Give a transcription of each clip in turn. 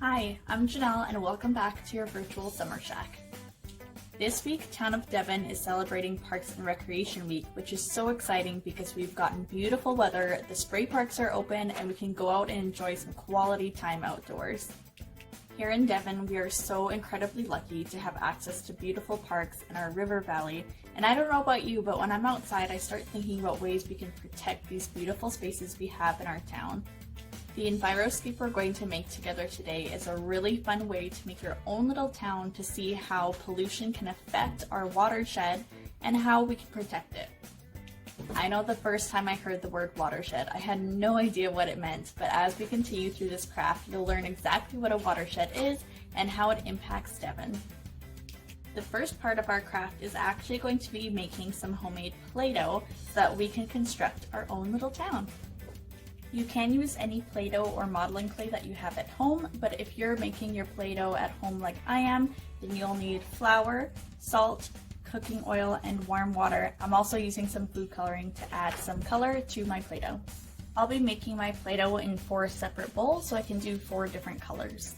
Hi, I'm Janelle and welcome back to your virtual summer shack. This week, Town of Devon is celebrating Parks and Recreation Week, which is so exciting because we've gotten beautiful weather, the spray parks are open, and we can go out and enjoy some quality time outdoors. Here in Devon, we are so incredibly lucky to have access to beautiful parks in our river valley, and I don't know about you, but when I'm outside, I start thinking about ways we can protect these beautiful spaces we have in our town. The Enviroscape we're going to make together today is a really fun way to make your own little town to see how pollution can affect our watershed and how we can protect it. I know the first time I heard the word watershed, I had no idea what it meant, but as we continue through this craft, you'll learn exactly what a watershed is and how it impacts Devon. The first part of our craft is actually going to be making some homemade Play-Doh so that we can construct our own little town. You can use any Play-Doh or modeling clay that you have at home, but if you're making your Play-Doh at home like I am, then you'll need flour, salt, cooking oil, and warm water. I'm also using some food coloring to add some color to my Play-Doh. I'll be making my Play-Doh in 4 separate bowls so I can do 4 different colors.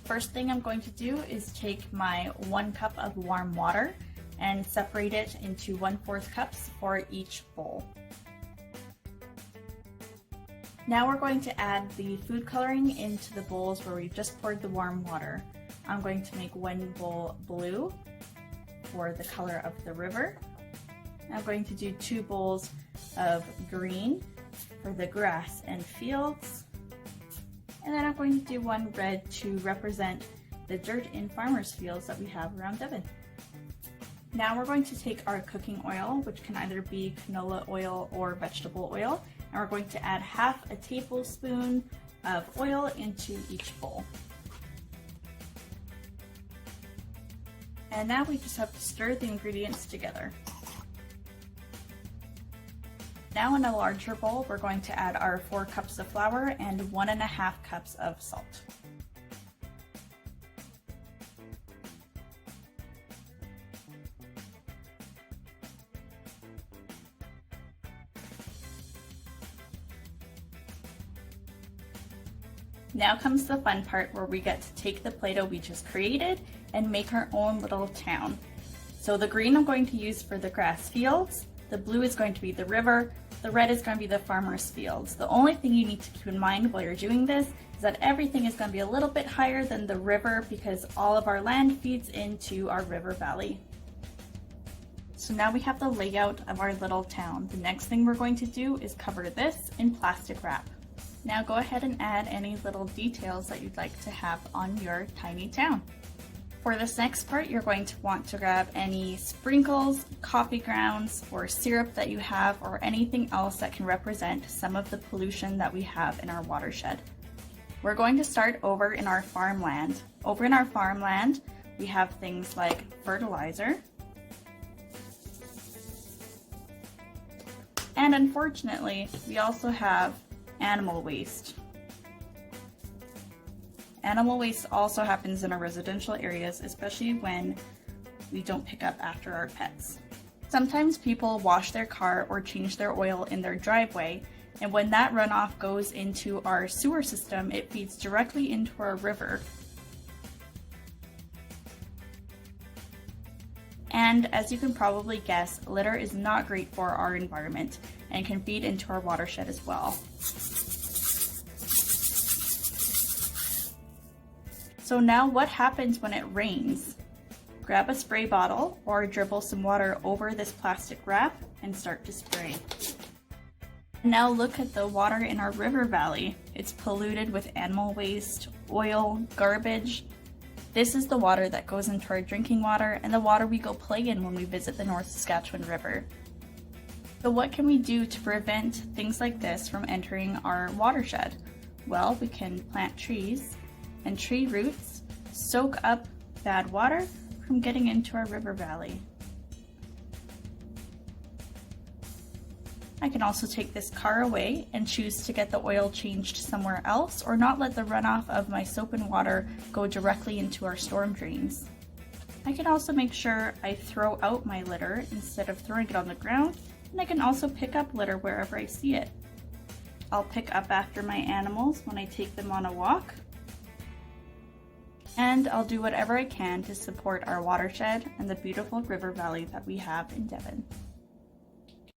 First thing I'm going to do is take my 1 cup of warm water and separate it into 1/4 cups for each bowl. Now we're going to add the food coloring into the bowls where we've just poured the warm water. I'm going to make 1 bowl blue for the color of the river. I'm going to do 2 bowls of green for the grass and fields. And then I'm going to do 1 red to represent the dirt in farmers' fields that we have around Devon. Now we're going to take our cooking oil, which can either be canola oil or vegetable oil, and we're going to add 1/2 tablespoon of oil into each bowl. And now we just have to stir the ingredients together. Now in a larger bowl, we're going to add our 4 cups of flour and 1.5 cups of salt. Now comes the fun part where we get to take the Play-Doh we just created and make our own little town. So the green I'm going to use for the grass fields, the blue is going to be the river, the red is going to be the farmers' fields. The only thing you need to keep in mind while you're doing this is that everything is going to be a little bit higher than the river because all of our land feeds into our river valley. So now we have the layout of our little town. The next thing we're going to do is cover this in plastic wrap. Now go ahead and add any little details that you'd like to have on your tiny town. For this next part, you're going to want to grab any sprinkles, coffee grounds, or syrup that you have, or anything else that can represent some of the pollution that we have in our watershed. We're going to start over in our farmland. Over in our farmland, we have things like fertilizer, and unfortunately, we also have animal waste. Animal waste also happens in our residential areas, especially when we don't pick up after our pets. Sometimes people wash their car or change their oil in their driveway, and when that runoff goes into our sewer system, it feeds directly into our river. And as you can probably guess, litter is not great for our environment and can feed into our watershed as well. So now what happens when it rains? Grab a spray bottle or dribble some water over this plastic wrap and start to spray. Now look at the water in our river valley. It's polluted with animal waste, oil, garbage. This is the water that goes into our drinking water and the water we go play in when we visit the North Saskatchewan River. So what can we do to prevent things like this from entering our watershed? Well, we can plant trees, and tree roots soak up bad water from getting into our river valley. I can also take this car away and choose to get the oil changed somewhere else, or not let the runoff of my soap and water go directly into our storm drains. I can also make sure I throw out my litter instead of throwing it on the ground, and I can also pick up litter wherever I see it. I'll pick up after my animals when I take them on a walk. And I'll do whatever I can to support our watershed and the beautiful river valley that we have in Devon.